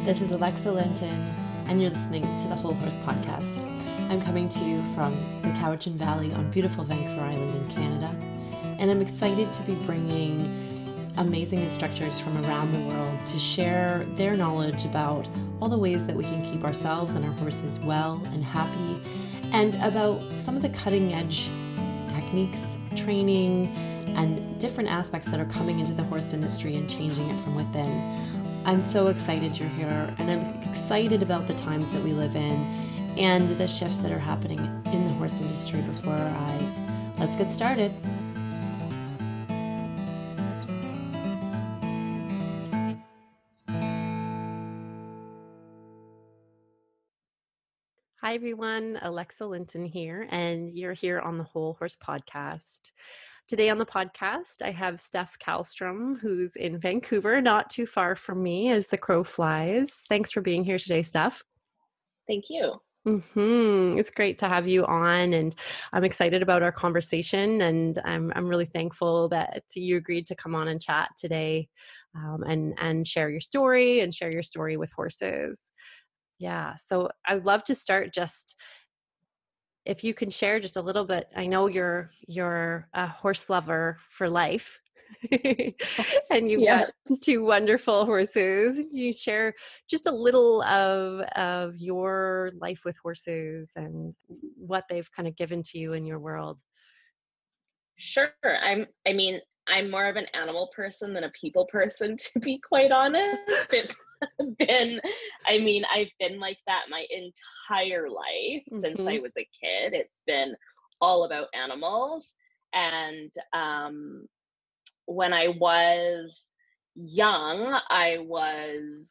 This is Alexa Linton, and you're listening to the Whole Horse Podcast. I'm coming to you from the Cowichan Valley on beautiful Vancouver Island in Canada, and I'm excited to be bringing amazing instructors from around the world to share their knowledge about all the ways that we can keep ourselves and our horses well and happy, and about some of the cutting edge techniques, training, and different aspects that are coming into the horse industry and changing it from within. I'm so excited you're here, and I'm excited about the times that we live in and the shifts that are happening in the horse industry before our eyes. Let's get started. Hi everyone, Alexa Linton here, and you're here on the Whole Horse Podcast. Today on the podcast, I have Steph Kallstrom, who's in Vancouver, not too far from me as the crow flies. Thanks for being here today, Steph. Thank you. It's great to have you on, and I'm excited about our conversation, and I'm really thankful that you agreed to come on and chat today, and share your story with horses. Yeah, so I'd love to start just if you can share just a little bit. I know you're a horse lover for life, and you've got two wonderful horses. You share just a little of your life with horses and what they've kind of given to you in your world. Sure. I'm more of an animal person than a people person, to be quite honest. It's I've been like that my entire life since I was a kid. It's been all about animals. And when I was young, I was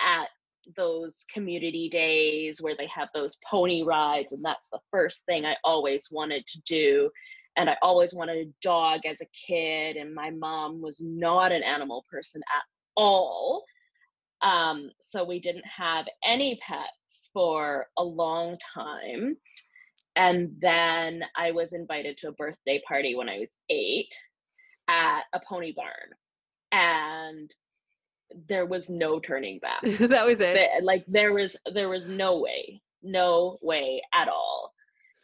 at those community days where they have those pony rides, and that's the first thing I always wanted to do. And I always wanted a dog as a kid, and my mom was not an animal person at all. So we didn't have any pets for a long time. And then I was invited to a birthday party when I was 8 at a pony barn, and there was no turning back. That was it. There was no way at all.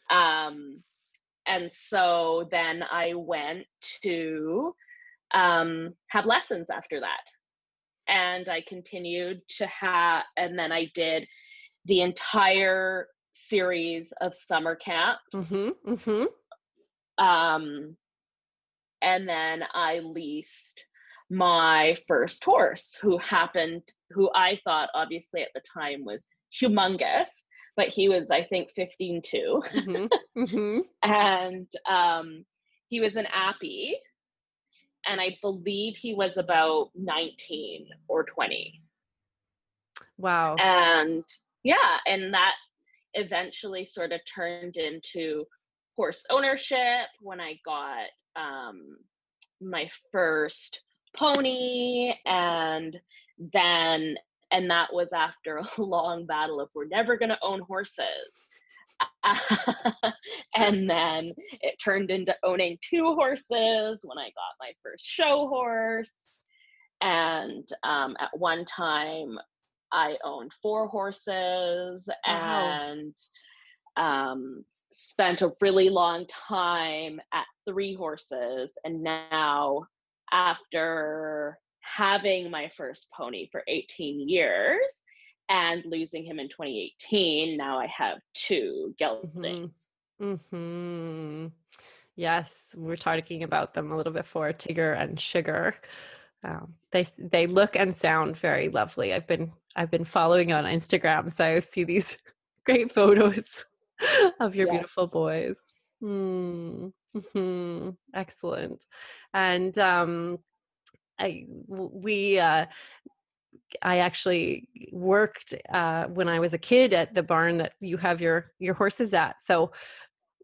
And so then I went to have lessons after that. And I continued to and then I did the entire series of summer camps. And then I leased my first horse, who I thought obviously at the time was humongous, but he was, I think, 15 too. And he was an Appy, and I believe he was about 19 or 20. Wow. And that eventually sort of turned into horse ownership when I got my first pony, and that was after a long battle of we're never going to own horses. And then it turned into owning 2 horses when I got my first show horse. And at one time I owned 4 horses. Wow. And spent a really long time at 3 horses. And now, after having my first pony for 18 years and losing him in 2018, now I have 2 geldings. Yes, we're talking about them a little bit before, Tigger and Sugar. They look and sound very lovely. I've been following on Instagram, so I see these great photos of your beautiful boys. Excellent. And I actually worked when I was a kid at the barn that you have your horses at, so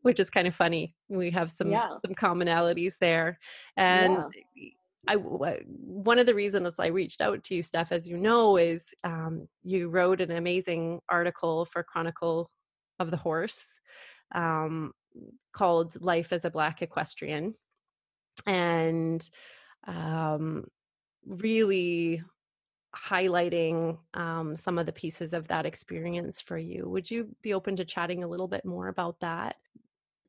which is kind of funny. We have some commonalities there. And one of the reasons I reached out to you, Steph, as you know, is you wrote an amazing article for Chronicle of the Horse called Life as a Black Equestrian. And really highlighting some of the pieces of that experience for you. Would you be open to chatting a little bit more about that?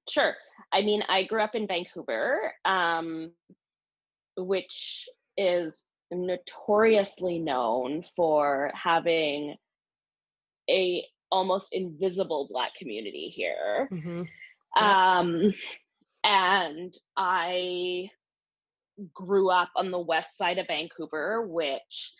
Sure. I mean, I grew up in Vancouver, which is notoriously known for having a almost invisible Black community here. Mm-hmm. Yep. Um, and I grew up on the west side of Vancouver, which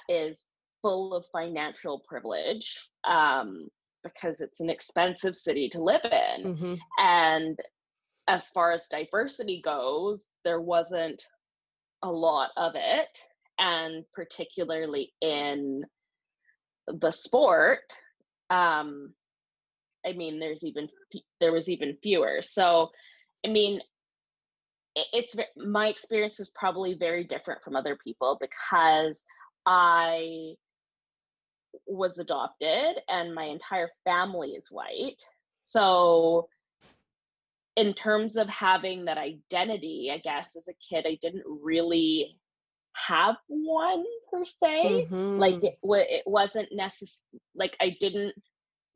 is full of financial privilege, because it's an expensive city to live in. Mm-hmm. And as far as diversity goes, there wasn't a lot of it. And particularly in the sport, I mean, there was even fewer. So, I mean, my experience is probably very different from other people because I was adopted and my entire family is white. So, in terms of having that identity, I guess as a kid, I didn't really have one per se. Like Mm-hmm. it wasn't like I didn't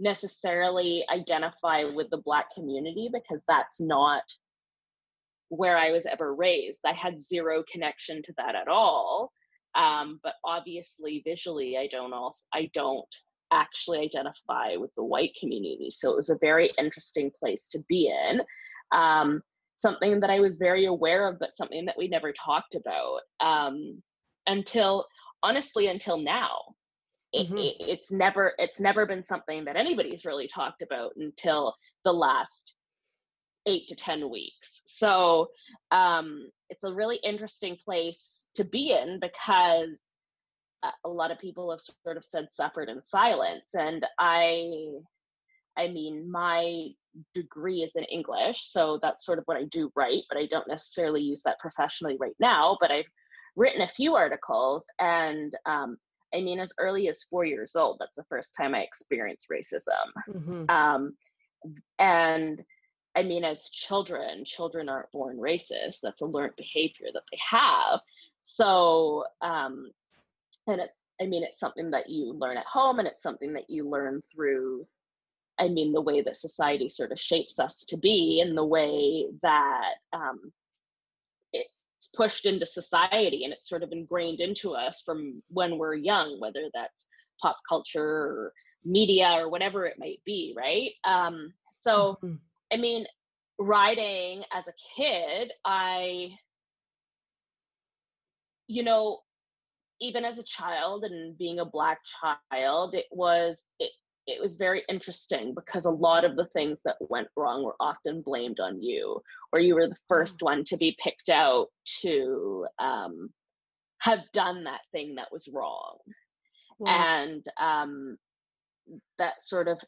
necessarily identify with the Black community because that's not where I was ever raised. I had zero connection to that at all. But obviously, visually, I don't actually identify with the white community. So it was a very interesting place to be in. Something that I was very aware of, but something that we never talked about until now. Mm-hmm. It's never been something that anybody's really talked about until the last 8 to 10 weeks. So it's a really interesting place to be in because a lot of people have sort of said suffered in silence. And I mean, my degree is in English, so that's sort of what I do write, but I don't necessarily use that professionally right now. But I've written a few articles, and I mean, as early as 4 years old, that's the first time I experienced racism. Mm-hmm. Um, and I mean, as children aren't born racist. That's a learned behavior that they have. So, and it's something that you learn at home, and it's something that you learn through, I mean, the way that society sort of shapes us to be, and the way that it's pushed into society, and it's sort of ingrained into us from when we're young, whether that's pop culture or media or whatever it might be, right? So, Mm-hmm. I mean, riding as a kid, you know, even as a child and being a Black child, it was very interesting because a lot of the things that went wrong were often blamed on you, or you were the Wow. first one to be picked out to have done that thing that was wrong. Wow. And that sort of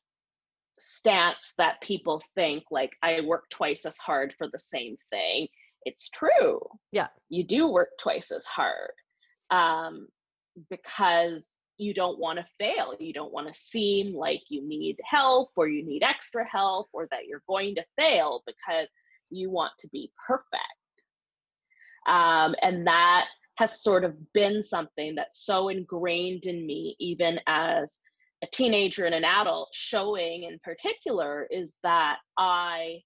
stance that people think like I work twice as hard for the same thing. It's true. Yeah. You do work twice as hard, because you don't want to fail. You don't want to seem like you need help or you need extra help or that you're going to fail because you want to be perfect. And that has sort of been something that's so ingrained in me, even as a teenager and an adult, showing in particular is that I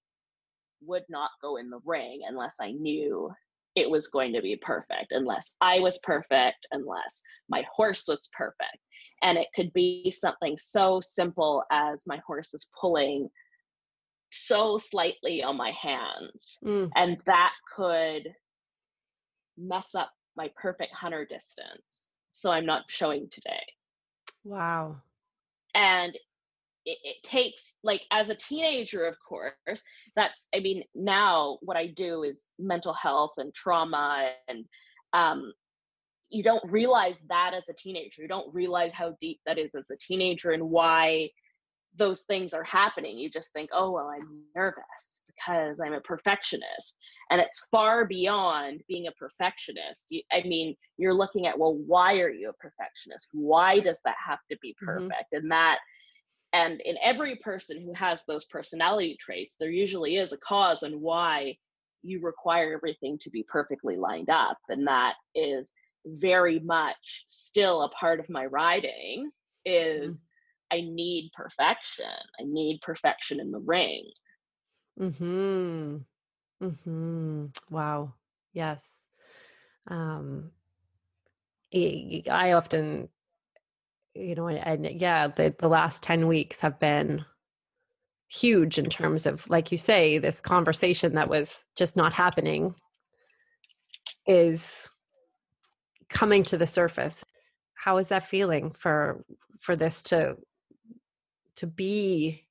would not go in the ring unless I knew it was going to be perfect, unless I was perfect, unless my horse was perfect. And it could be something so simple as my horse is pulling so slightly on my hands, Mm. and that could mess up my perfect hunter distance. So I'm not showing today. Wow. And it takes, like, as a teenager, of course, that's, I mean, now what I do is mental health and trauma, and um, you don't realize that as a teenager. You don't realize how deep that is as a teenager and why those things are happening. You just think, oh, well, I'm nervous because I'm a perfectionist. And it's far beyond being a perfectionist. I mean, you're looking at, well, why are you a perfectionist? Why does that have to be Mm-hmm. perfect? And in every person who has those personality traits, there usually is a cause on why you require everything to be perfectly lined up. And that is very much still a part of my riding is I need perfection. I need perfection in the ring. Mm-hmm. Mm-hmm. Wow. Yes. Um, I often, and yeah, the last 10 weeks have been huge in terms of, like you say, this conversation that was just not happening is coming to the surface. How is that feeling for this to be,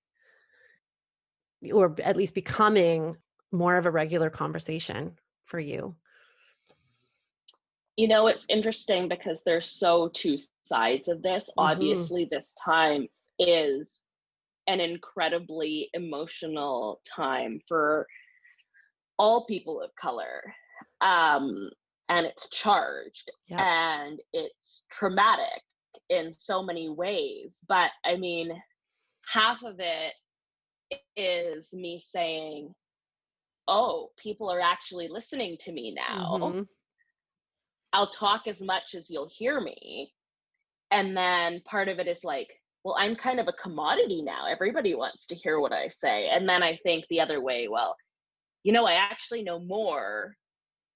or at least becoming, more of a regular conversation for you? It's interesting because there's so two sides of this. Obviously, this time is an incredibly emotional time for all people of color. And it's charged, Yep. and it's traumatic in so many ways. But I mean, half of it is me saying, oh, people are actually listening to me now. I'll talk as much as you'll hear me. And then part of it is like, well, I'm kind of a commodity now. Everybody wants to hear what I say. And then I think the other way, well, I actually know more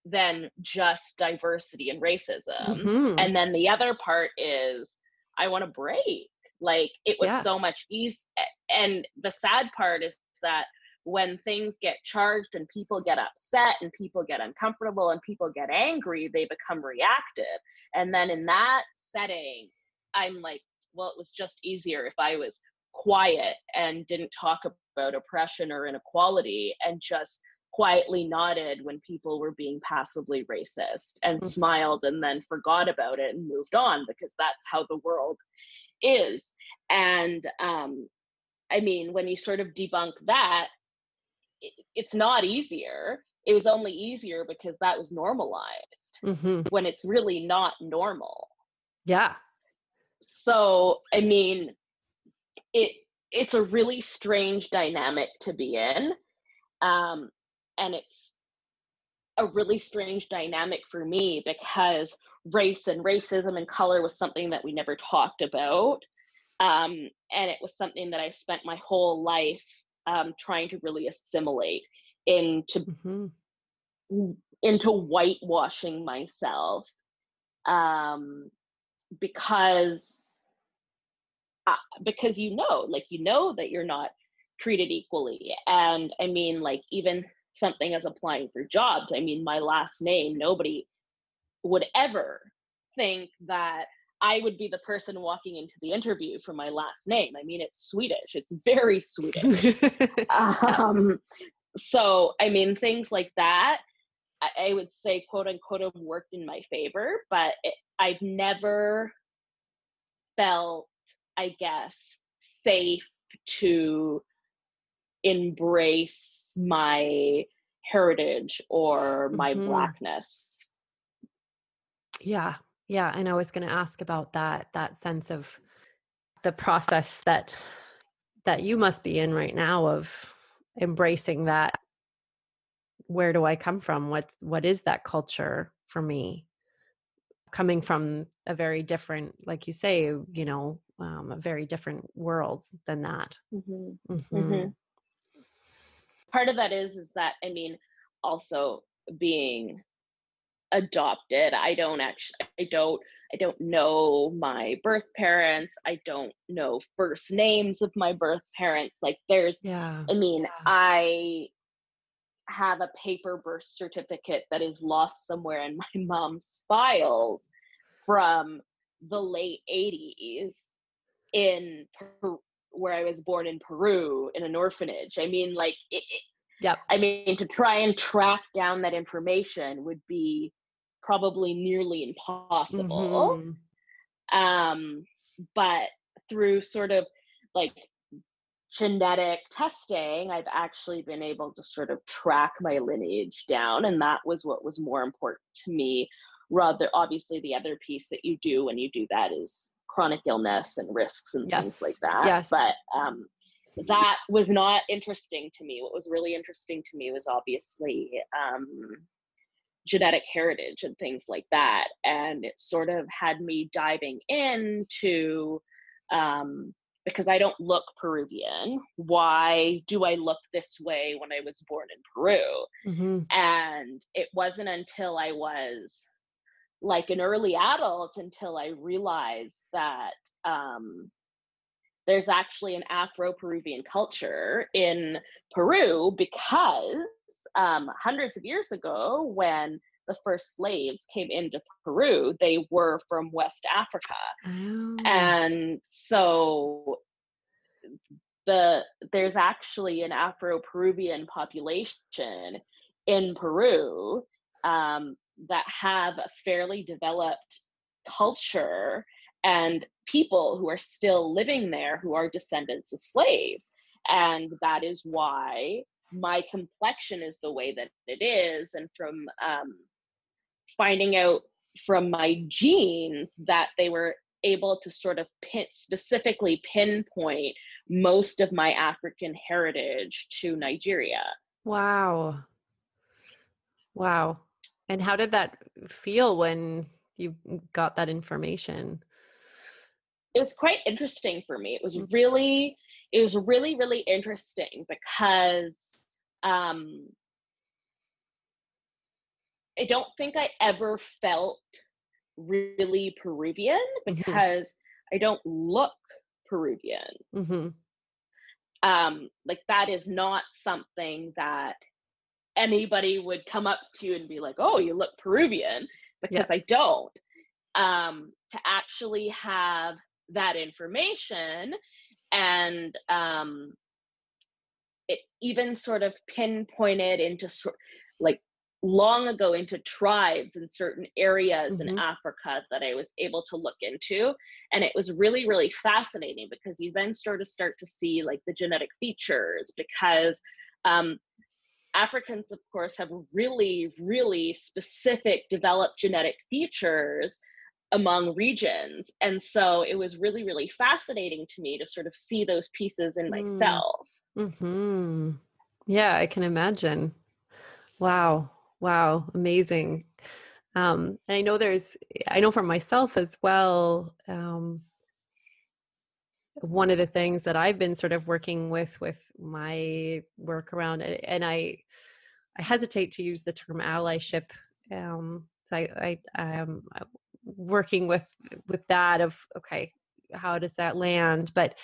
than just diversity and racism. And then the other part is I want to break. Like, it was so much easier. And the sad part is that when things get charged and people get upset and people get uncomfortable and people get angry, they become reactive. And then in that setting, I'm like, well, it was just easier if I was quiet and didn't talk about oppression or inequality and just quietly nodded when people were being passively racist and smiled and then forgot about it and moved on, because that's how the world is. And I mean, when you sort of debunk that, it's not easier. It was only easier because that was normalized when it's really not normal. Yeah. So, I mean, it's a really strange dynamic to be in. And it's a really strange dynamic for me because race and racism and color was something that we never talked about. And it was something that I spent my whole life trying to really assimilate into whitewashing myself, because that you're not treated equally. And I mean, like, even something as applying for jobs, I mean, my last name, nobody would ever think that I would be the person walking into the interview for my last name. I mean, it's Swedish. It's very Swedish. So, I mean, things like that, I would say, quote unquote, have worked in my favor, but I've never felt, I guess, safe to embrace my heritage or my Blackness. Yeah. And I was going to ask about that sense of the process that you must be in right now of embracing that. Where do I come from? What is that culture for me? Coming from a very different, like you say, a very different world than that. Part of that is that, I mean, also being adopted, I don't know my birth parents. I don't know first names of my birth parents. Like, I have a paper birth certificate that is lost somewhere in my mom's files from the late 80s in where I was born in Peru in an orphanage. I mean, like, I mean, to try and track down that information would be probably nearly impossible. But through sort of like genetic testing, I've actually been able to sort of track my lineage down, and that was what was more important to me. Rather, obviously, the other piece that you do when you do that is chronic illness and risks and things like that. But that was not interesting to me. What was really interesting to me was obviously genetic heritage and things like that. And it sort of had me diving into, because I don't look Peruvian, why do I look this way when I was born in Peru? Mm-hmm. And it wasn't until I was like an early adult until I realized that there's actually an Afro-Peruvian culture in Peru, because hundreds of years ago, when the first slaves came into Peru, they were from West Africa. Oh. And so there's actually an Afro-Peruvian population in Peru that have a fairly developed culture and people who are still living there who are descendants of slaves. And that is why my complexion is the way that it is. And from finding out from my genes that they were able to sort of specifically pinpoint most of my African heritage to Nigeria. Wow. Wow. And how did that feel when you got that information? It was quite interesting for me. It was really, really interesting because I don't think I ever felt really Peruvian, because I don't look Peruvian. Mm-hmm. Like, that is not something that anybody would come up to you and be like, oh, you look Peruvian, because I don't. To actually have that information, and it even sort of pinpointed into like long ago into tribes in certain areas in Africa that I was able to look into. And it was really, really fascinating, because you then start to see like the genetic features, because Africans, of course, have really, really specific developed genetic features among regions. And so it was really, really fascinating to me to sort of see those pieces in myself. Mm-hmm. Yeah, I can imagine. Wow. Wow. Amazing. And I know for myself as well, one of the things that I've been sort of working with my work around, and I hesitate to use the term allyship. I am working with that of, okay, how does that land? But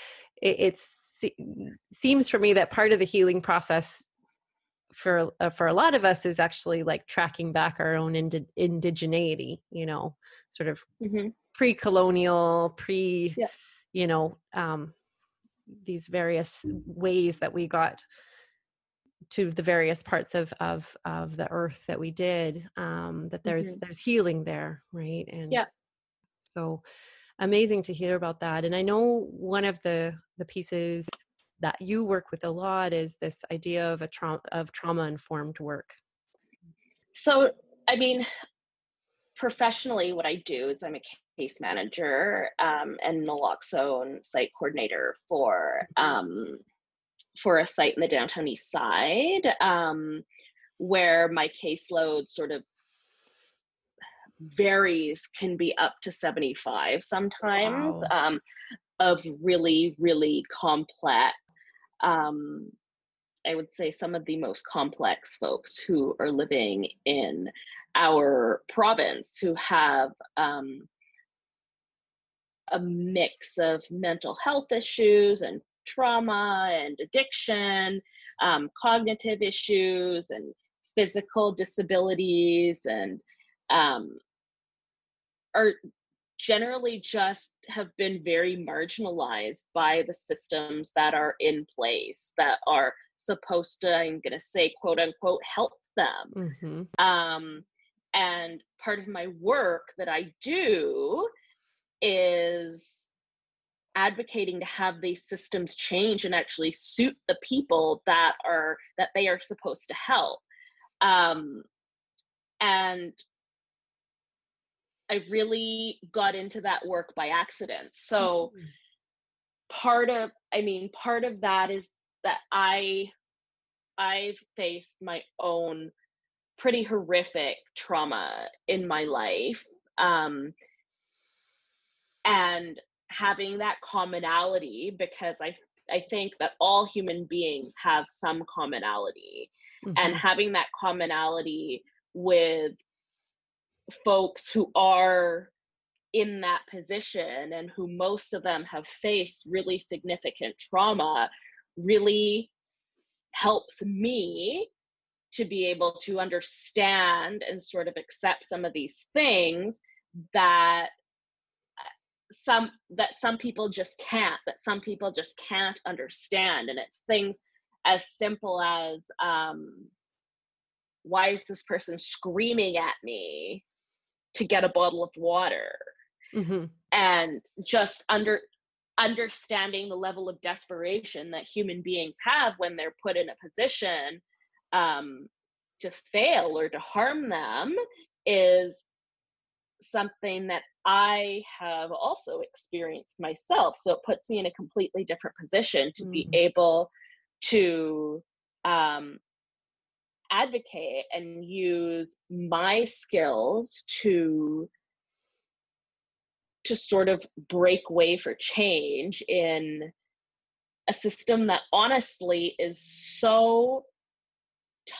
it seems for me that part of the healing process for a lot of us is actually like tracking back our own indigeneity, sort of pre-colonial, these various ways that we got to the various parts of the earth that we did, that there's healing there, right? And so amazing to hear about that. And I know one of the pieces that you work with a lot is this idea of trauma-informed work. So, I mean, professionally, what I do is I'm a case manager and naloxone site coordinator for a site in the downtown east side, where my caseload sort of varies, can be up to 75 sometimes. Wow. Of really, really complex, I would say some of the most complex folks who are living in our province, who have a mix of mental health issues and trauma and addiction, cognitive issues and physical disabilities, and are generally just have been very marginalized by the systems that are in place that are supposed to, I'm going to say, quote unquote, help them. And part of my work that I do is advocating to have these systems change and actually suit the people that they are supposed to help. And I really got into that work by accident. So part of that is that I've faced my own pretty horrific trauma in my life. And having that commonality, because I think that all human beings have some commonality, and having that commonality with folks who are in that position and who most of them have faced really significant trauma really helps me to be able to understand and sort of accept some of these things that some people just can't understand. And it's things as simple as why is this person screaming at me to get a bottle of water? And just understanding the level of desperation that human beings have when they're put in a position to fail or to harm them is something that I have also experienced myself. So it puts me in a completely different position to be able to advocate and use my skills to sort of break way for change in a system that honestly is so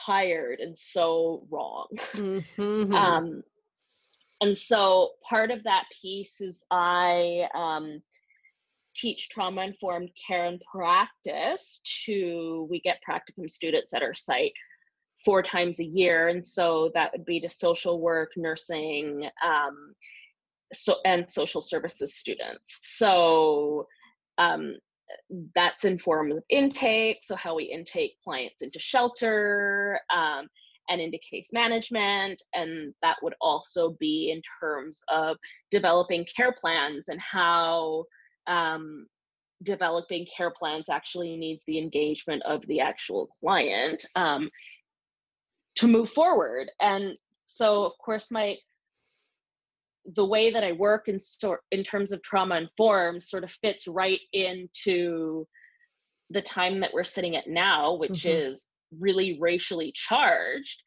tired and so wrong. And so part of that piece is I teach trauma-informed care and practice we get practicum students at our site 4 times a year. And so that would be to social work, nursing, and social services students. So that's informed with intake, so how we intake clients into shelter and into case management. And that would also be in terms of developing care plans and how developing care plans actually needs the engagement of the actual client to move forward. And so, of course, the way that I work in terms of trauma informed sort of fits right into the time that we're sitting at now, which is really racially charged,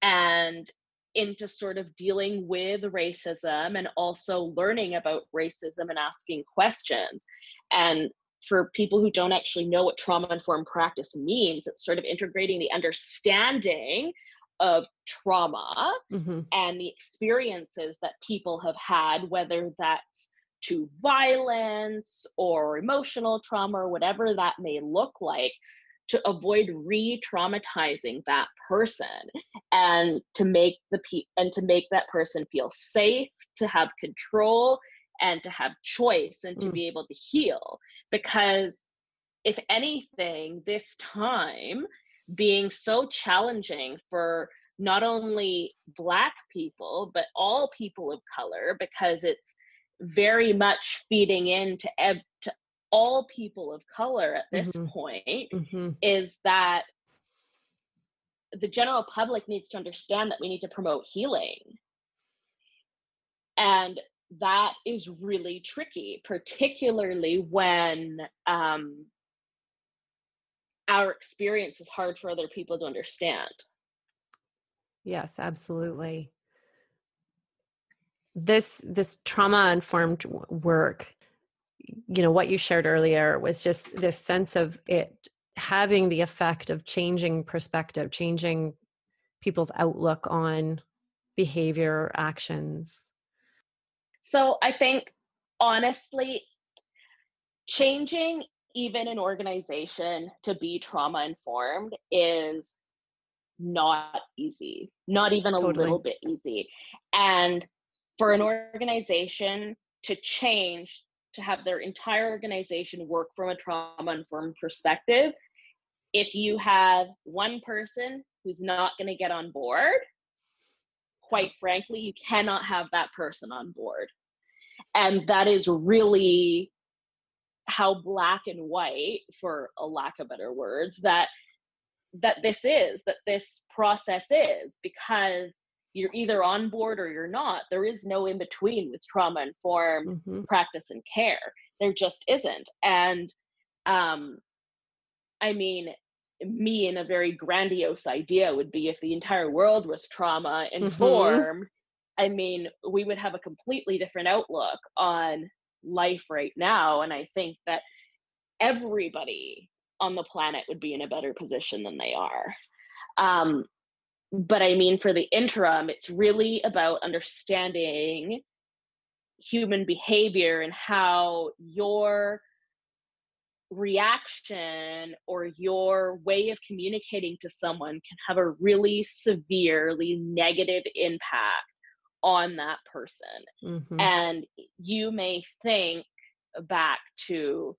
and into sort of dealing with racism and also learning about racism and asking questions. And for people who don't actually know what trauma-informed practice means, it's sort of integrating the understanding of trauma and the experiences that people have had, whether that's to violence or emotional trauma or whatever that may look like, to avoid re-traumatizing that person, and to make that person feel safe, to have control, and to have choice, and to be able to heal. Because if anything, this time being so challenging for not only Black people, but all people of color, because it's very much feeding into all people of color at this point, is that the general public needs to understand that we need to promote healing. And that is really tricky, particularly when our experience is hard for other people to understand. Yes, absolutely. This trauma-informed work, what you shared earlier was just this sense of it having the effect of changing perspective, changing people's outlook on behavior, actions. So I think, honestly, changing even an organization to be trauma-informed is not easy, not even a little bit easy. And for an organization to change, to have their entire organization work from a trauma-informed perspective, if you have one person who's not going to get on board, quite frankly, you cannot have that person on board. And that is really how black and white, for a lack of better words, that this process is, because you're either on board or you're not. There is no in between with trauma-informed practice and care. There just isn't. And I mean, me in a very grandiose idea would be if the entire world was trauma Mm-hmm. informed, I mean, we would have a completely different outlook on life right now. And I think that everybody on the planet would be in a better position than they are. But I mean, for the interim, it's really about understanding human behavior and how your reaction or your way of communicating to someone can have a really severely negative impact on that person. Mm-hmm. And you may think back to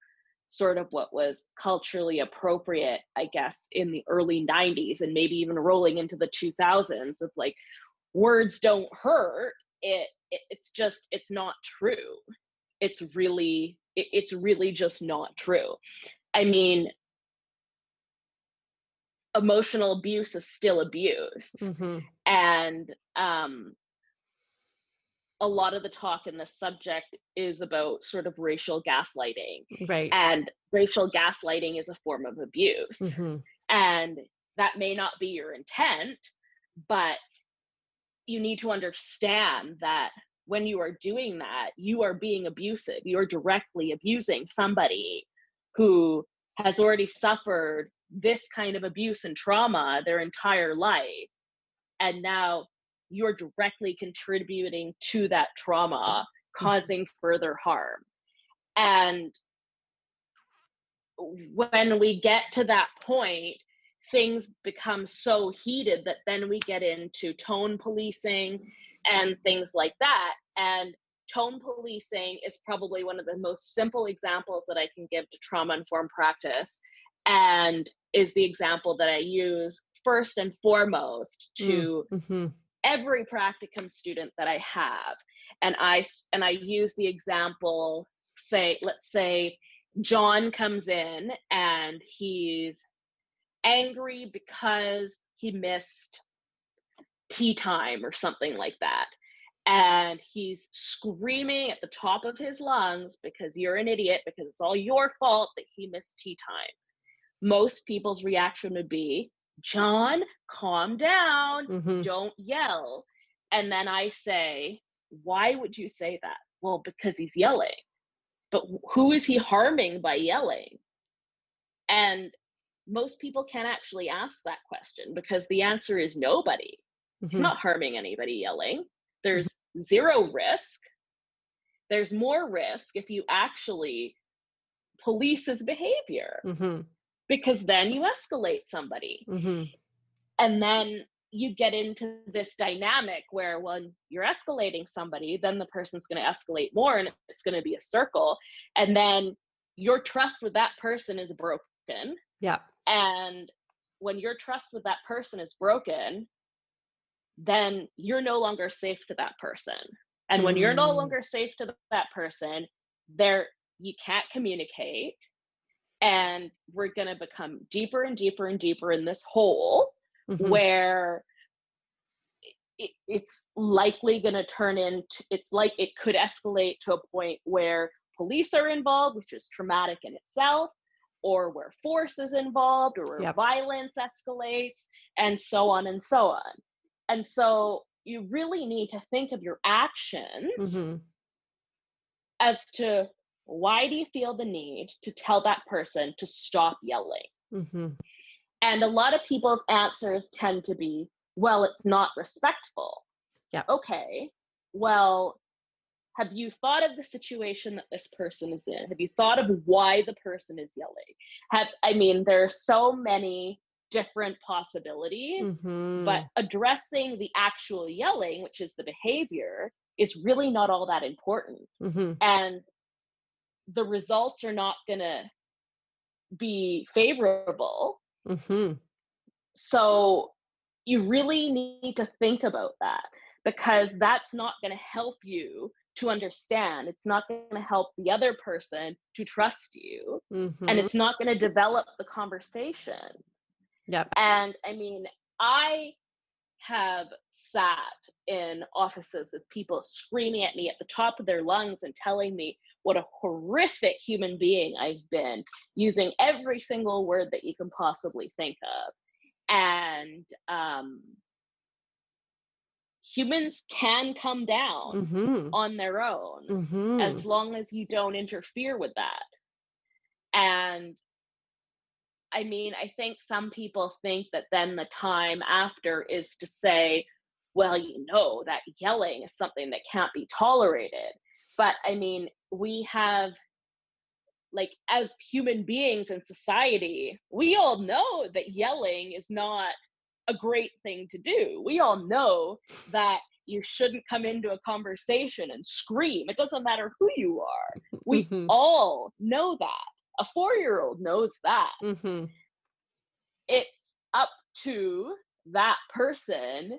sort of what was culturally appropriate, I guess, in the early 90s and maybe even rolling into the 2000s of like, words don't hurt. It's not true. It's really just not true. I mean, emotional abuse is still abuse. Mm-hmm. And a lot of the talk in this subject is about sort of racial gaslighting. Right. And racial gaslighting is a form of abuse. Mm-hmm. And that may not be your intent, but you need to understand that when you are doing that, you are being abusive. You're directly abusing somebody who has already suffered this kind of abuse and trauma their entire life. And now you're directly contributing to that trauma, causing further harm. And when we get to that point, things become so heated that then we get into tone policing and things like that. And tone policing is probably one of the most simple examples that I can give to trauma-informed practice, and is the example that I use first and foremost to every practicum student that I have. And I use the example, let's say John comes in and he's angry because he missed tea time or something like that. And he's screaming at the top of his lungs because you're an idiot, because it's all your fault that he missed tea time. Most people's reaction would be, John, calm down, don't yell. And then I say, why would you say that? Well, because he's yelling. But who is he harming by yelling? And most people can't actually ask that question because the answer is nobody. He's not harming anybody yelling. There's zero risk. There's more risk if you actually police his behavior, because then you escalate somebody. And then you get into this dynamic where when you're escalating somebody, then the person's going to escalate more and it's going to be a circle. And then your trust with that person is broken. Yeah. And when your trust with that person is broken, then you're no longer safe to that person. And when you're no longer safe to that person, you can't communicate. And we're going to become deeper and deeper and deeper in this hole where it's likely going to turn into, it's like it could escalate to a point where police are involved, which is traumatic in itself, or where force is involved, or where violence escalates, and so on and so on. And so you really need to think of your actions as to, why do you feel the need to tell that person to stop yelling? And a lot of people's answers tend to be, well, it's not respectful. Yeah. Okay, well, have you thought of the situation that this person is in? Have you thought of why the person is yelling? There are so many different possibilities, but addressing the actual yelling, which is the behavior, is really not all that important. And the results are not going to be favorable. So you really need to think about that, because that's not going to help you to understand. It's not going to help the other person to trust you, and it's not going to develop the conversation. Yep. And I have sat in offices with people screaming at me at the top of their lungs and telling me what a horrific human being I've been, using every single word that you can possibly think of. And humans can come down on their own as long as you don't interfere with that. And I mean, I think some people think that then the time after is to say, well, you know, that yelling is something that can't be tolerated. But I mean, we have, like, as human beings in society, we all know that yelling is not a great thing to do. We all know that you shouldn't come into a conversation and scream. It doesn't matter who you are. We all know that. A 4-year-old knows that. It's up to that person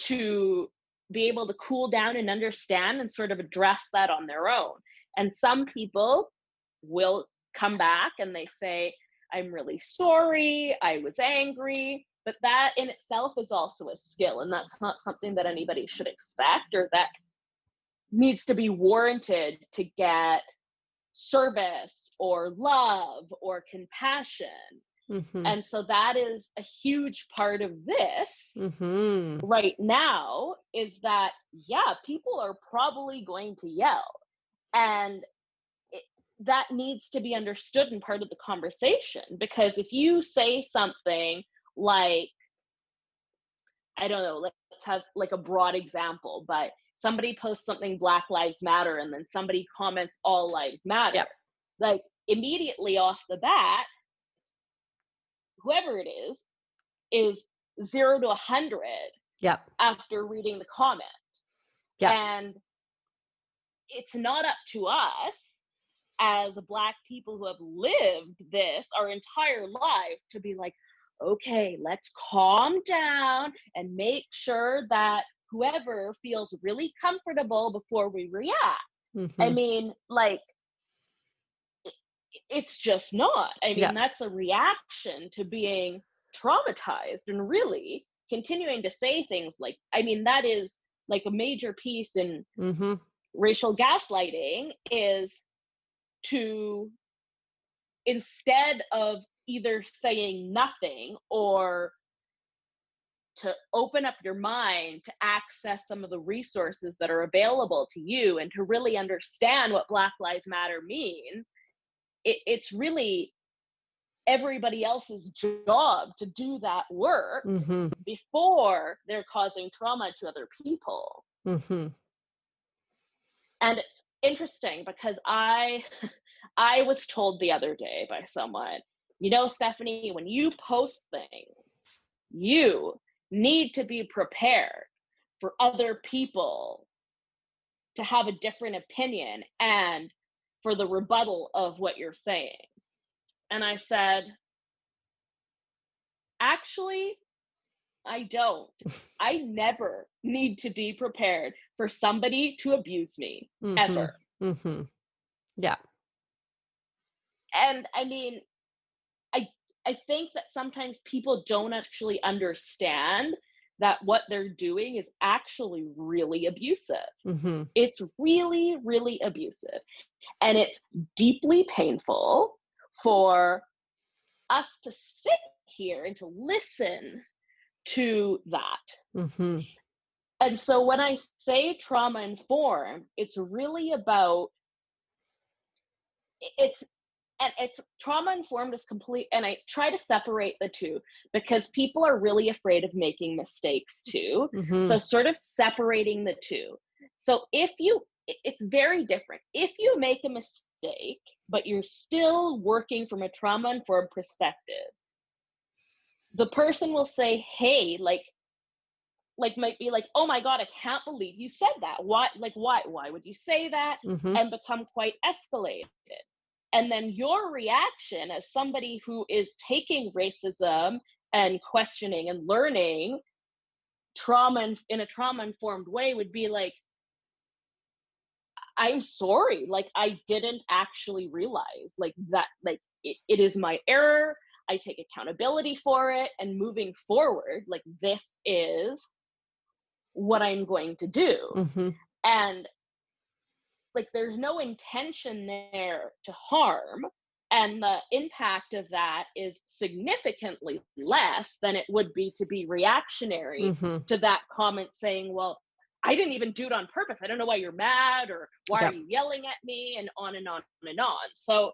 to be able to cool down and understand and sort of address that on their own. And some people will come back and they say, I'm really sorry, I was angry. But that in itself is also a skill, and that's not something that anybody should expect or that needs to be warranted to get service or love or compassion. And so that is a huge part of this right now, is that, yeah, people are probably going to yell. And that needs to be understood and part of the conversation. Because if you say something like, I don't know, let's have like a broad example, but somebody posts something Black Lives Matter and then somebody comments All Lives Matter. Like, immediately off the bat, whoever it is 0 to 100 after reading the comment. And it's not up to us as Black people who have lived this our entire lives to be like, okay, let's calm down and make sure that whoever feels really comfortable before we react. I mean, like, it's just not. I mean, that's a reaction to being traumatized, and really continuing to say things like, I mean, that is like a major piece in racial gaslighting, is to, instead of either saying nothing or to open up your mind to access some of the resources that are available to you and to really understand what Black Lives Matter means, it's really everybody else's job to do that work before they're causing trauma to other people. And it's interesting because I was told the other day by someone, you know, Stephanie, when you post things, you need to be prepared for other people to have a different opinion and for the rebuttal of what you're saying. And I said, actually, I don't. I never need to be prepared for somebody to abuse me, ever. Yeah. And I mean, I think that sometimes people don't actually understand that what they're doing is actually really abusive. It's really, really abusive. And it's deeply painful for us to sit here and to listen to that. And so when I say trauma informed, it's really about, it's trauma informed is complete, and I try to separate the two because people are really afraid of making mistakes too. So sort of separating the two. So it's very different. If you make a mistake, but you're still working from a trauma informed perspective, the person will say, hey, like might be like, oh my God, I can't believe you said that. Why would you say that? And become quite escalated. And then your reaction as somebody who is taking racism and questioning and learning trauma in a trauma-informed way would be like, I'm sorry, like, I didn't actually realize like that, like, it is my error. I take accountability for it. And moving forward, like, this is what I'm going to do. Mm-hmm. And like, there's no intention there to harm. And the impact of that is significantly less than it would be to be reactionary Mm-hmm. to that comment saying, well, I didn't even do it on purpose. I don't know why you're mad, or why are Yep. you yelling at me, and on and on and on. So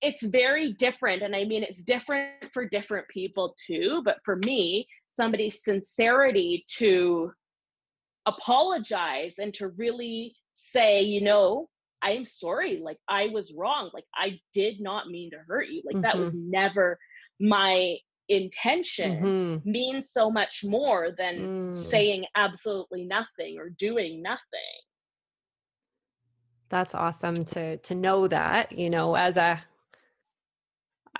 it's very different. And I mean, it's different for different people too. But for me, somebody's sincerity to apologize and to really say, I'm sorry, like, I was wrong, like, I did not mean to hurt you, like, that was Mm-hmm. never my intention, Mm-hmm. means so much more than Mm. saying absolutely nothing or doing nothing. That's awesome to know that,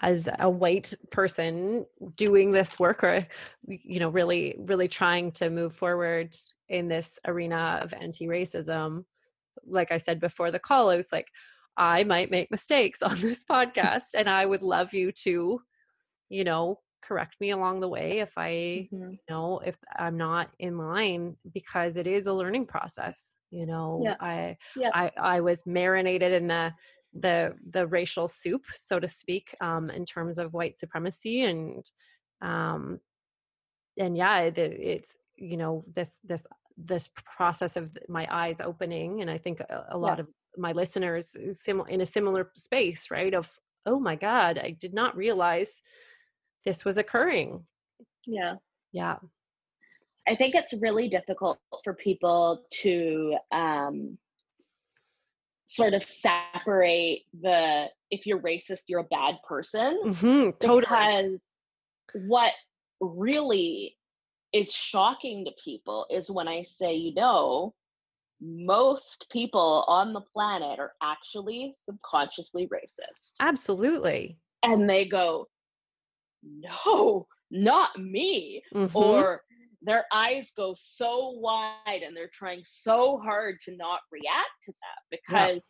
as a white person doing this work, or really really trying to move forward in this arena of anti-racism. Like I said before the call, I was like, I might make mistakes on this podcast, and I would love you to correct me along the way if Mm-hmm. if I'm not in line, because it is a learning process. Yeah. I was marinated in the racial soup, so to speak, in terms of white supremacy, um yeah, it's this process of my eyes opening, and I think a Yeah. lot of my listeners is in a similar space, right? Of, oh my God, I did not realize this was occurring. Yeah. Yeah. I think it's really difficult for people to sort of separate if you're racist, you're a bad person, Mm-hmm, totally. because what really is shocking to people is when I say, most people on the planet are actually subconsciously racist. Absolutely. And they go, no, not me. Mm-hmm. Or their eyes go so wide and they're trying so hard to not react to that, because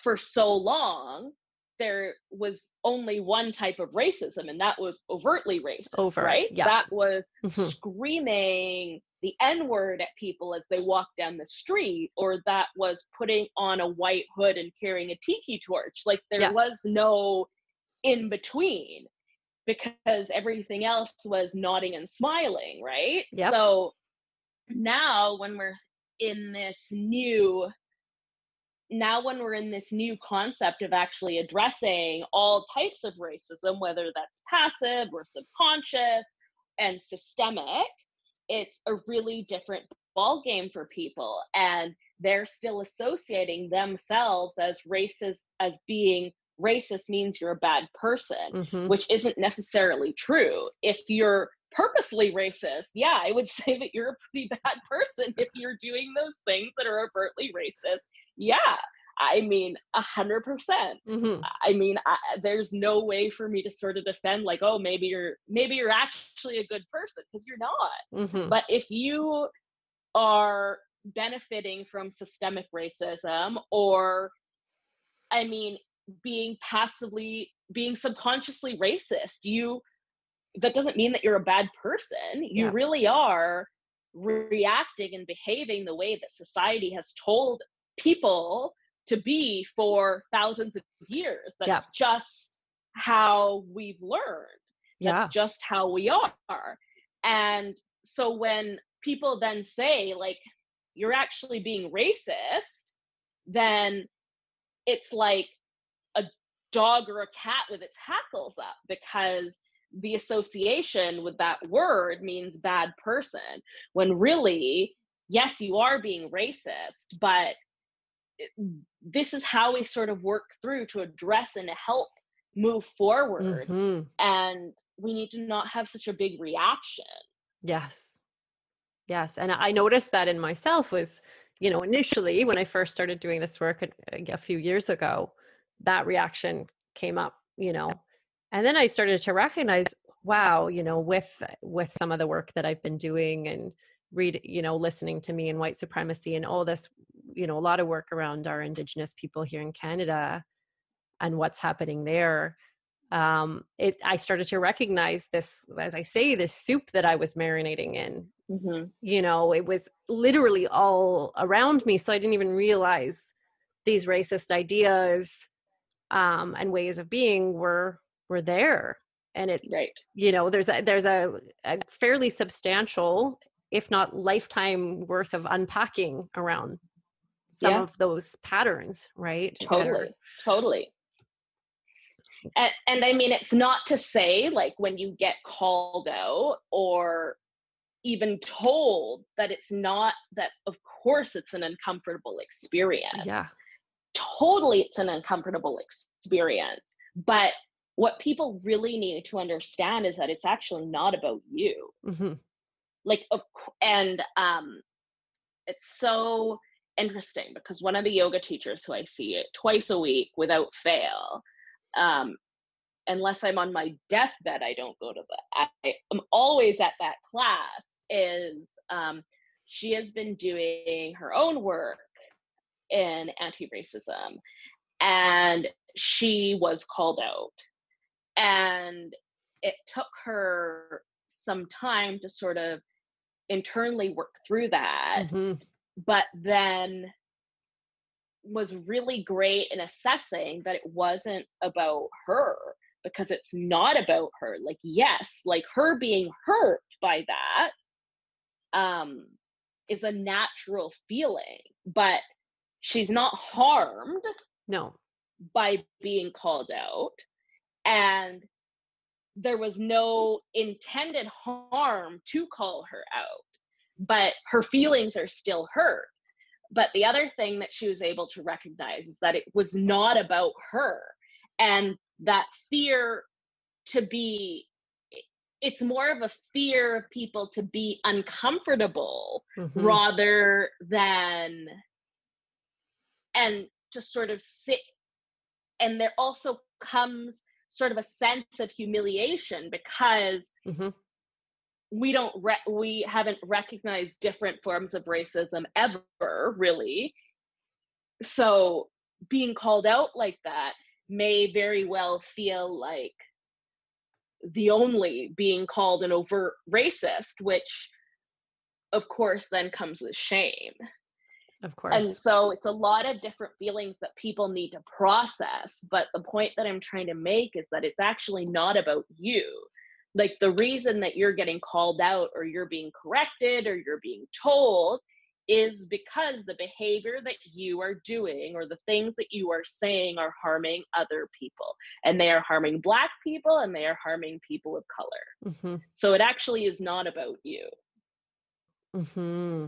for so long there was only one type of racism, and that was overtly racist, right? Yeah. That was Mm-hmm. screaming the N-word at people as they walked down the street, or that was putting on a white hood and carrying a tiki torch. Like, there was no in between, because everything else was nodding and smiling, right? Yep. So now when we're in this new concept of actually addressing all types of racism, whether that's passive or subconscious and systemic, it's a really different ball game for people. And they're still associating themselves as racist, as being racist means you're a bad person, Mm-hmm. which isn't necessarily true. If you're purposely racist, yeah, I would say that you're a pretty bad person if you're doing those things that are overtly racist. Yeah, I mean, 100%. Mm-hmm. I mean, there's no way for me to sort of defend, like, oh, maybe you're actually a good person, because you're not. Mm-hmm. But if you are benefiting from systemic racism, or, I mean, being subconsciously racist, that doesn't mean that you're a bad person. You really are reacting and behaving the way that society has told people to be for thousands of years. That's just how we've learned. That's just how we are. And so when people then say, like, you're actually being racist, then it's like a dog or a cat with its hackles up, because the association with that word means bad person, when really, yes, you are being racist, but this is how we sort of work through to address and help move forward. Mm-hmm. And we need to not have such a big reaction. Yes. And I noticed that in myself was, initially when I first started doing this work a few years ago, that reaction came up, and then I started to recognize, wow, with some of the work that I've been doing and listening to me and white supremacy and all this, a lot of work around our Indigenous people here in Canada and what's happening there. I started to recognize this, as I say, this soup that I was marinating in, Mm-hmm. You know, it was literally all around me. So I didn't even realize these racist ideas and ways of being were there. And it, Right. you know, there's a fairly substantial, if not lifetime worth of unpacking around some Yeah, of those patterns, right? totally. And I mean, it's not to say like when you get called out or even told that it's not that, of course it's an uncomfortable experience. Yeah. Totally, it's an uncomfortable experience. But what people really need to understand is that it's actually not about you. Mm-hmm. Like, and it's so interesting because one of the yoga teachers who I see it twice a week without fail, unless I'm on my deathbed, I don't go to I'm always at that class, is she has been doing her own work in anti-racism, and she was called out, and it took her some time to sort of internally work through that, Mm-hmm. but then was really great in assessing that it wasn't about her, because it's not about her. Like, yes, like her being hurt by that is a natural feeling, but she's not harmed No. by being called out, and there was no intended harm to call her out, but her feelings are still hurt. But the other thing that she was able to recognize is that it was not about her, and that fear to be, it's more of a fear of people to be uncomfortable Mm-hmm. rather than, and to sort of sit. And there also comes sort of a sense of humiliation because Mm-hmm. we haven't recognized different forms of racism ever, really. So being called out like that may very well feel like the only being called an overt racist, which of course then comes with shame. Of course. And so it's a lot of different feelings that people need to process. But the point that I'm trying to make is that it's actually not about you. Like, the reason that you're getting called out or you're being corrected or you're being told is because the behavior that you are doing or the things that you are saying are harming other people. And they are harming Black people and they are harming people of color. Mm-hmm. So it actually is not about you. Mm-hmm.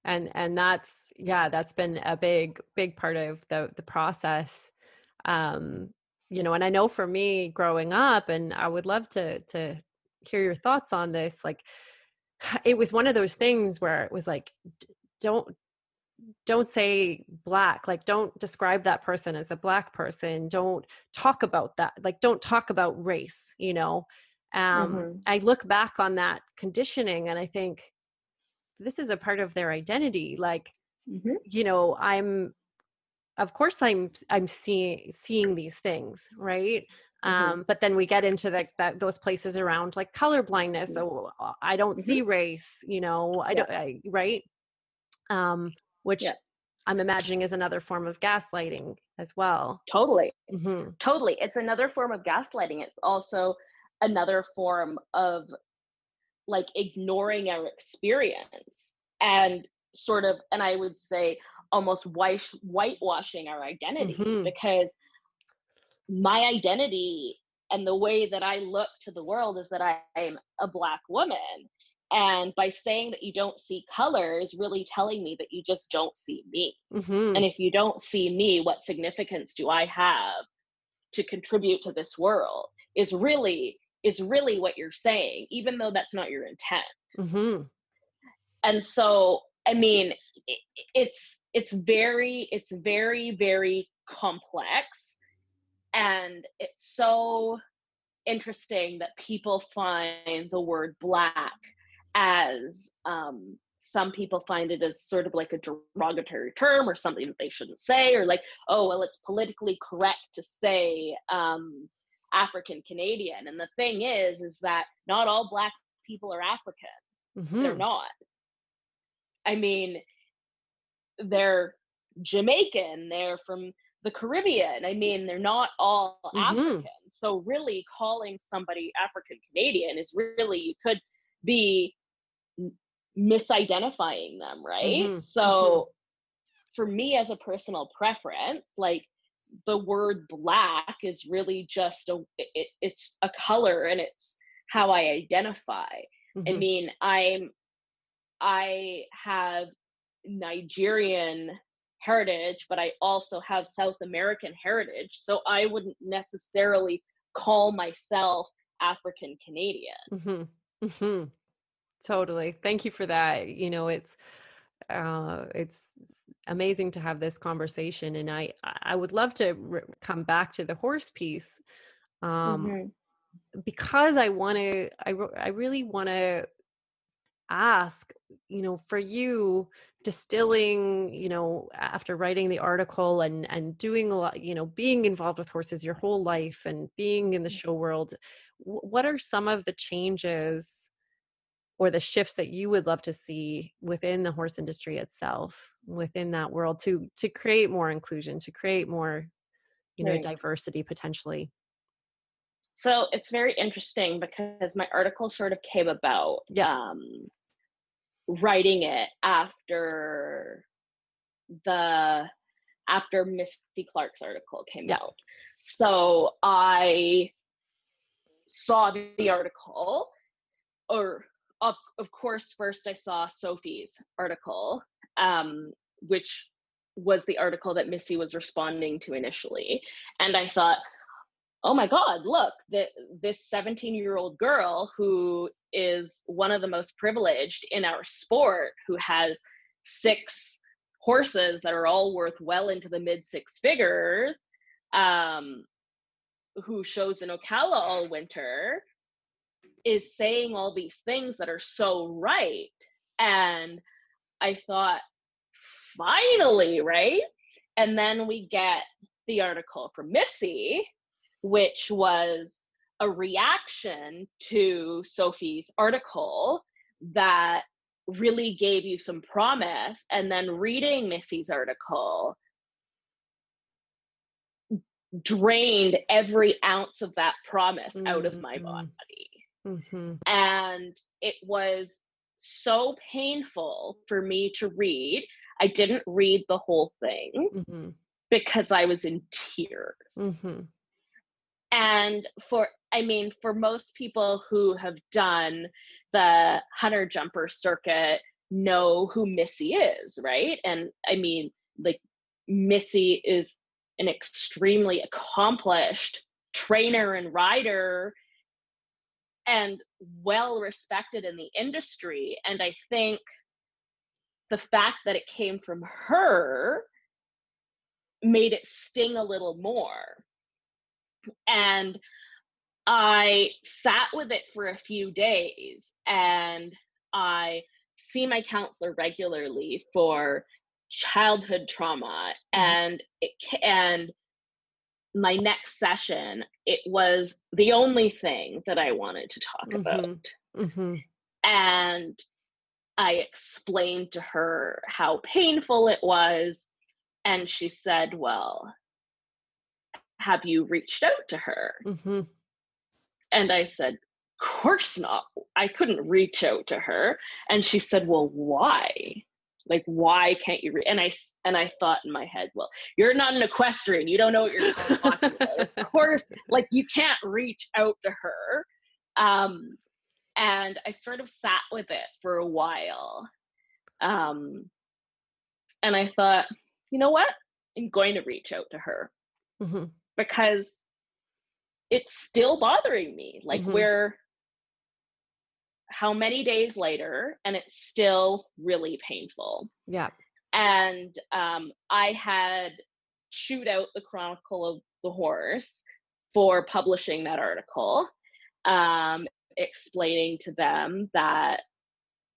And that's been a big part of the process. You know, and I know for me growing up, and I would love to hear your thoughts on this, like it was one of those things where it was like, don't say Black, like don't describe that person as a Black person, don't talk about that, like don't talk about race, you know. I look back on that conditioning and I think this is a part of their identity. Like, you know, of course I'm seeing these things, right? But then we get into those places around like color blindness. So I don't see race, you know, right? Which I'm imagining is another form of gaslighting as well. Totally. Mm-hmm. Totally. It's another form of gaslighting. It's also another form of like ignoring our experience and sort of, and I would say almost whitewashing our identity, because my identity and the way that I look to the world is that I'm a Black woman. And by saying that you don't see color is really telling me that you just don't see me. And if you don't see me, what significance do I have to contribute to this world is really what you're saying, even though that's not your intent. And so, I mean, it's very, very complex. And it's so interesting that people find the word Black as, some people find it as sort of like a derogatory term or something that they shouldn't say, or like, oh, well, it's politically correct to say African Canadian. And the thing is that not all Black people are African. They're not. I mean, they're Jamaican, they're from the Caribbean. I mean, they're not all African. So really calling somebody African Canadian is really, you could be misidentifying them, right? So for me as a personal preference, like the word black is really just it's a color and it's how I identify. I mean, I have Nigerian heritage, but I also have South American heritage. So I wouldn't necessarily call myself African Canadian. Totally. Thank you for that. You know, it's amazing to have this conversation, and I would love to come back to the horse piece, because I really want to ask, you know, for you, distilling, you know, after writing the article and doing a lot, you know, being involved with horses your whole life and being in the show world, what are some of the changes or the shifts that you would love to see within the horse industry itself, within that world, to create more inclusion, to create more, you know, diversity potentially? So it's very interesting because my article sort of came about writing it after Missy Clark's article came out. So I saw the article, or of course, first I saw Sophie's article, which was the article that Missy was responding to initially. And I thought, oh my God, look, this 17-year-old girl who is one of the most privileged in our sport, who has 6 horses that are all worth well into the mid 6 figures, who shows in Ocala all winter, is saying all these things that are so right. And I thought, finally, right? And then we get the article from Missy, which was a reaction to Sophie's article that really gave you some promise. And then reading Missy's article drained every ounce of that promise out of my body. And it was so painful for me to read. I didn't read the whole thing because I was in tears. And for most people who have done the hunter jumper circuit know who Missy is, right? And I mean, like, Missy is an extremely accomplished trainer and rider and well respected in the industry. And I think the fact that it came from her made it sting a little more. And I sat with it for a few days, and I see my counselor regularly for childhood trauma. And my next session, it was the only thing that I wanted to talk about. And I explained to her how painful it was. And she said, well, have you reached out to her? And I said, of course not. I couldn't reach out to her. And she said, well, why? Like, why can't you and I thought in my head, well, you're not an equestrian, you don't know what you're talking about. Of course, like, you can't reach out to her. And I sort of sat with it for a while. And I thought, you know what? I'm going to reach out to her because it's still bothering me. Like, we're how many days later, and it's still really painful. And I had chewed out the Chronicle of the Horse for publishing that article, explaining to them that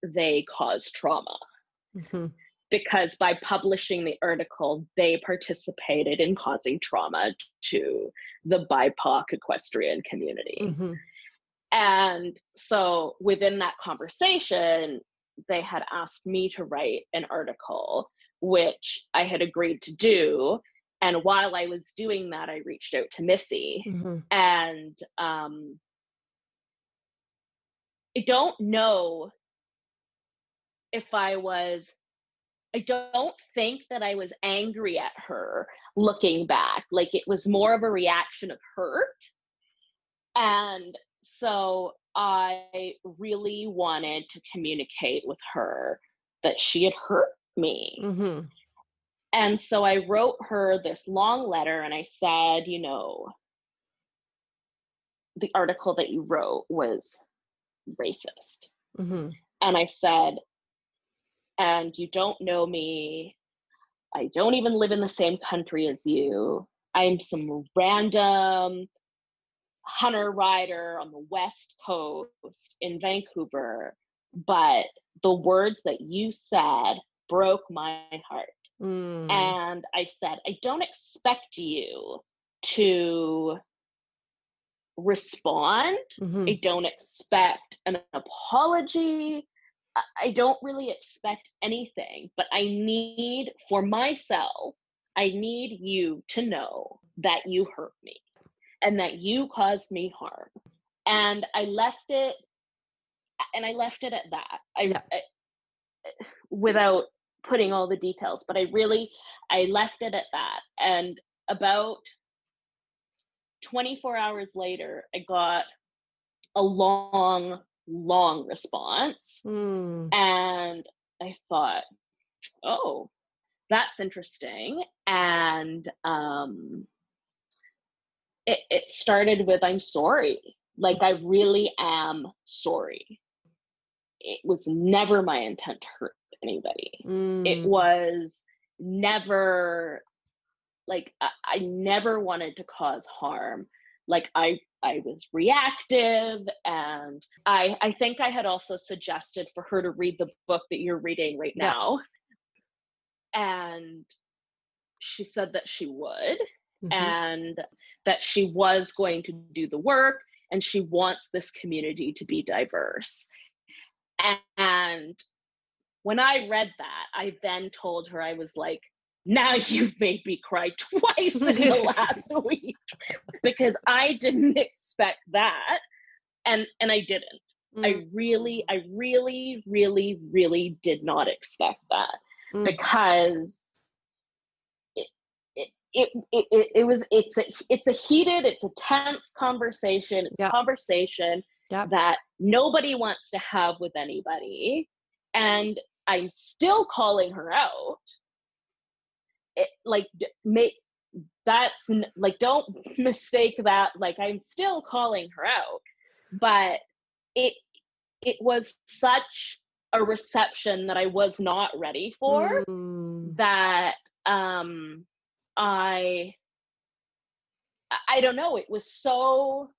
they cause trauma. Because by publishing the article, they participated in causing trauma to the BIPOC equestrian community. And so within that conversation, they had asked me to write an article, which I had agreed to do. And while I was doing that, I reached out to Missy. And I don't know if I don't think that I was angry at her looking back. Like, it was more of a reaction of hurt. And so I really wanted to communicate with her that she had hurt me. And so I wrote her this long letter, and I said, you know, the article that you wrote was racist. And I said, and you don't know me. I don't even live in the same country as you. I'm some random hunter rider on the West Coast in Vancouver. But the words that you said broke my heart. And I said, I don't expect you to respond. I don't expect an apology. I don't really expect anything, but I need, for myself, I need you to know that you hurt me and that you caused me harm. And I left it at that. I without putting all the details, but I left it at that. And about 24 hours later, I got a long response. And I thought, oh, that's interesting. And it started with, I'm sorry. Like, I really am sorry. It was never my intent to hurt anybody. It was never, like, I never wanted to cause harm. Like, I was reactive, and I think I had also suggested for her to read the book that you're reading right now. And she said that she would, and that she was going to do the work, and she wants this community to be diverse. And when I read that, I then told her, I was like, now you've made me cry twice in the last week, because I didn't expect that. And I didn't. I really did not expect that, because it's a heated, it's a tense conversation. It's a conversation that nobody wants to have with anybody. And I'm still calling her out. Don't mistake that. Like, I'm still calling her out, but it was such a reception that I was not ready for, that I don't know, it was so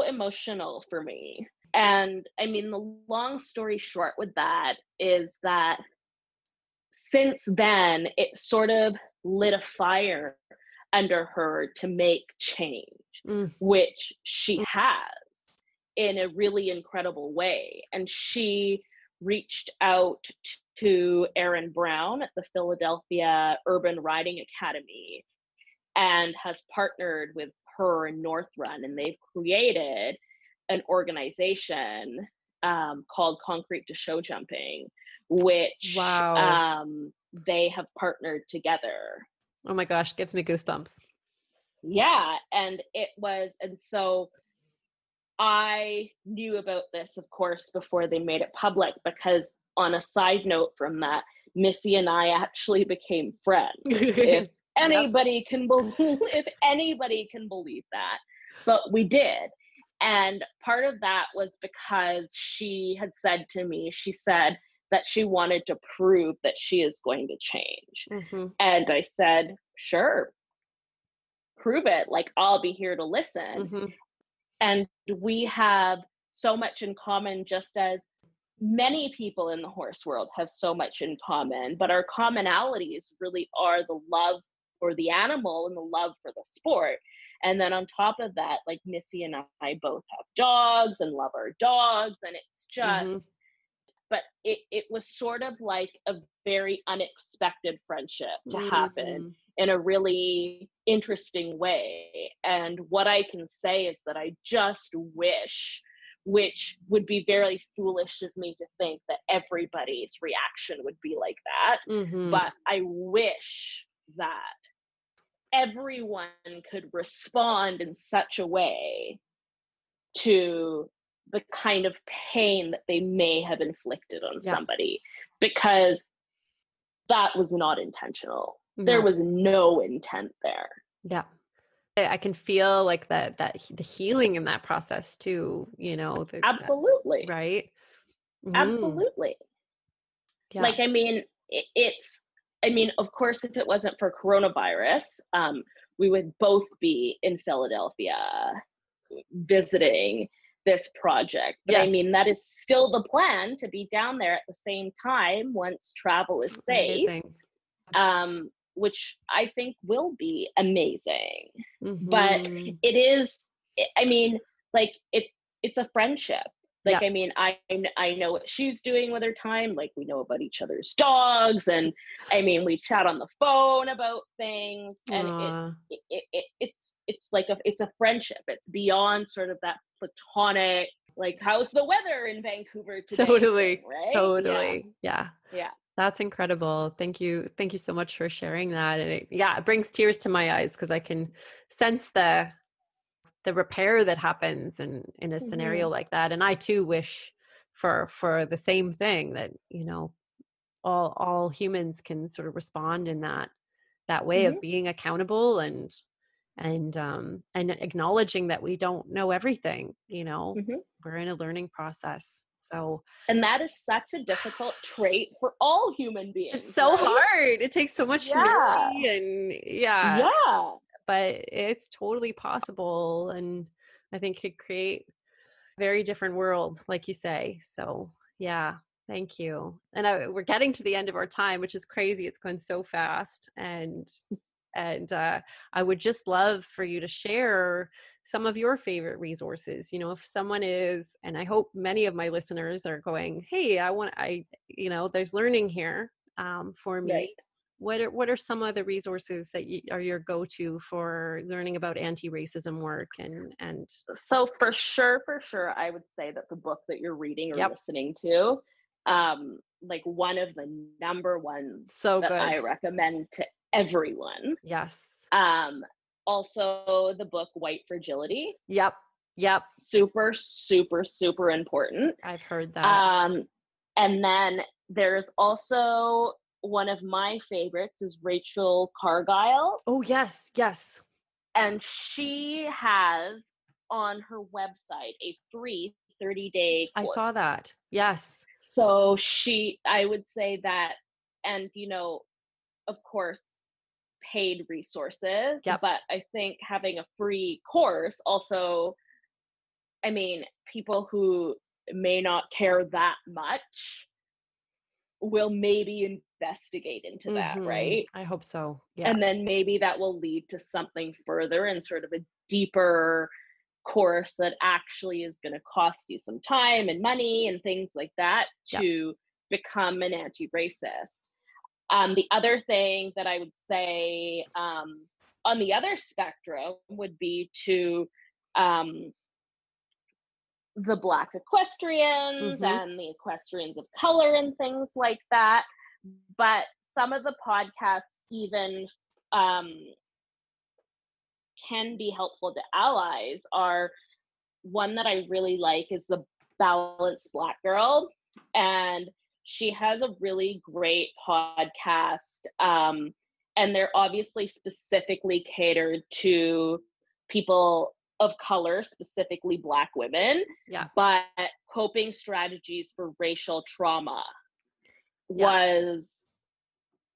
emotional for me. And I mean, the long story short with that is that since then, it sort of lit a fire under her to make change, which she has in a really incredible way. And she reached out to Erin Brown at the Philadelphia Urban Riding Academy and has partnered with her and North Run, and they've created an organization called Concrete to Show Jumping, which they have partnered together. Oh my gosh, gives me goosebumps. Yeah, and so I knew about this, of course, before they made it public, because on a side note from that, Missy and I actually became friends. If anybody can believe that, but we did. And part of that was because she had said to me, she said that she wanted to prove that she is going to change. And I said, sure, prove it. Like, I'll be here to listen. And we have so much in common, just as many people in the horse world have so much in common, but our commonalities really are the love for the animal and the love for the sport. And then on top of that, like Missy and I both have dogs and love our dogs. And it's just, but it was sort of like a very unexpected friendship to happen in a really interesting way. And what I can say is that I just wish, which would be very foolish of me to think that everybody's reaction would be like that, but I wish that everyone could respond in such a way to the kind of pain that they may have inflicted on somebody, because that was not intentional. There was no intent there. Yeah. I can feel like that the healing in that process too, you know. Absolutely. Right? Absolutely. Yeah. Like, I mean, of course, if it wasn't for coronavirus, we would both be in Philadelphia visiting this project. But I mean, that is still the plan, to be down there at the same time once travel is safe. Amazing. Which I think will be amazing. But it is, I mean, like it's a friendship. Like, I mean, I know what she's doing with her time. Like, we know about each other's dogs, and I mean, we chat on the phone about things, and it's like it's a friendship. It's beyond sort of that platonic, like, how's the weather in Vancouver today? Totally. Right? Totally. Yeah. That's incredible. Thank you so much for sharing that. And it brings tears to my eyes, because I can sense the repair that happens in a scenario like that. And I too wish for the same thing, that, you know, all humans can sort of respond in that way of being accountable and acknowledging that we don't know everything, you know. We're in a learning process. So, and that is such a difficult trait for all human beings. It's so hard. It takes so much humility and but it's totally possible, and I think could create a very different world, like you say. So thank you. And we're getting to the end of our time, which is crazy. It's going so fast, and I would just love for you to share some of your favorite resources. You know, if someone is, and I hope many of my listeners are going, hey, there's learning here for me. Right. What are some of the resources that are your go-to for learning about anti-racism work? And so for sure, I would say that the book that you're reading or listening to, like one of the number ones that I recommend to everyone. Yes. Also the book White Fragility. Yep. Super, super, super important. I've heard that. And then there's also one of my favorites is Rachel Cargyle. Oh, yes. And she has on her website a free 30-day course. I saw that. Yes. So I would say that, and, you know, of course, paid resources, but I think having a free course also, I mean, people who may not care that much will maybe investigate into that, right? I hope so. Yeah. And then maybe that will lead to something further and sort of a deeper course that actually is going to cost you some time and money and things like that to become an anti-racist. The other thing that I would say on the other spectrum would be to the Black Equestrians and the equestrians of color and things like that. But some of the podcasts even can be helpful to allies. Are one that I really like is the Balanced Black Girl, and she has a really great podcast, and they're obviously specifically catered to people of color, specifically Black women, but coping strategies for racial trauma was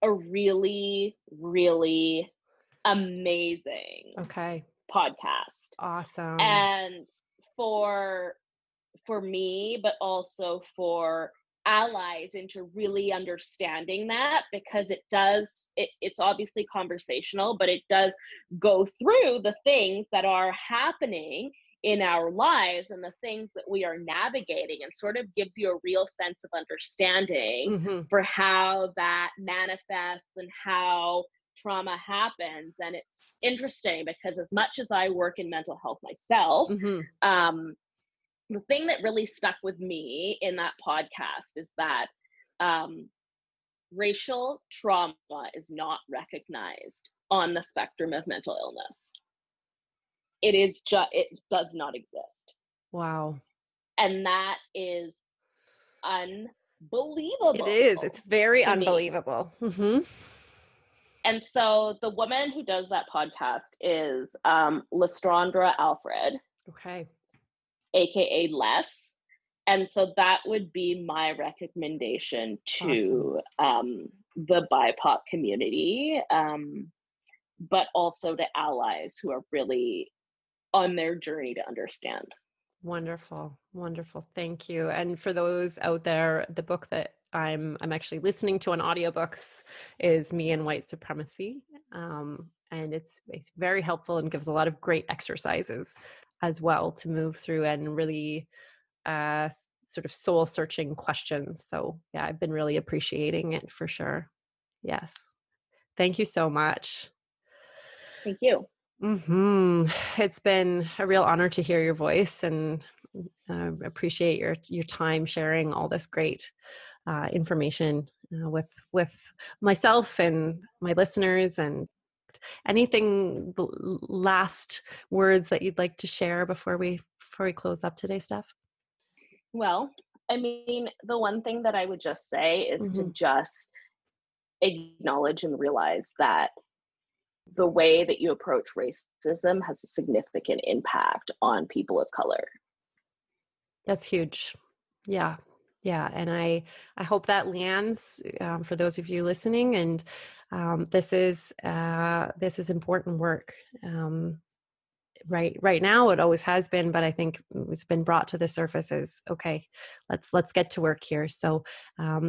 a really, really amazing podcast. Awesome. And for me, but also for allies into really understanding that, because it's obviously conversational, but it does go through the things that are happening in our lives and the things that we are navigating, and sort of gives you a real sense of understanding Mm-hmm. for how that manifests and how trauma happens. And it's interesting because as much as I work in mental health myself, Mm-hmm. the thing that really stuck with me in that podcast is that racial trauma is not recognized on the spectrum of mental illness. It does not exist. Wow. And that is unbelievable. It is. It's very to me. unbelievable. Mm-hmm. And so the woman who does that podcast is Lestrandra Alfred, Okay. aka Les. And so that would be my recommendation to the BIPOC community, but also to allies who are really on their journey to understand. Wonderful. Wonderful. Thank you. And for those out there, the book that I'm actually listening to on audiobooks is Me and White Supremacy. And it's very helpful and gives a lot of great exercises as well to move through and really sort of soul searching questions. So yeah, I've been really appreciating it for sure. Yes. Thank you so much. Thank you. Mm-hmm. It's been a real honor to hear your voice, and appreciate your time sharing all this great information with myself and my listeners. And anything last words that you'd like to share before we close up today, Steph? Well, I mean, the one thing that I would just say is Mm-hmm. to just acknowledge and realize that the way that you approach racism has a significant impact on people of color. That's huge. Yeah. Yeah. And I hope that lands for those of you listening. And this is important work. Right now, it always has been, but I think it's been brought to the surface as, okay, let's get to work here. So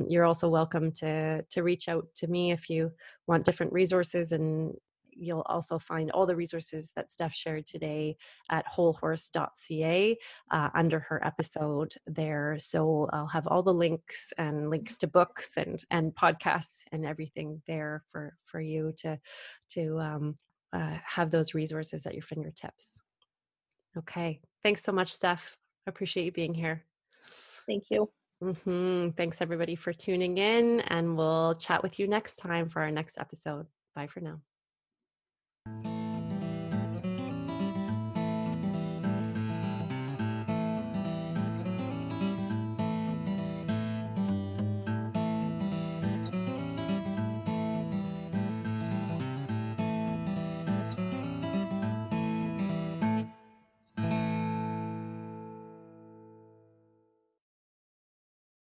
you're also welcome to reach out to me if you want different resources, and you'll also find all the resources that Steph shared today at wholehorse.ca under her episode there. So I'll have all the links to books and podcasts and everything there for you to have those resources at your fingertips. Okay. Thanks so much, Steph. I appreciate you being here. Thank you. Thanks everybody for tuning in, and we'll chat with you next time for our next episode. Bye for now.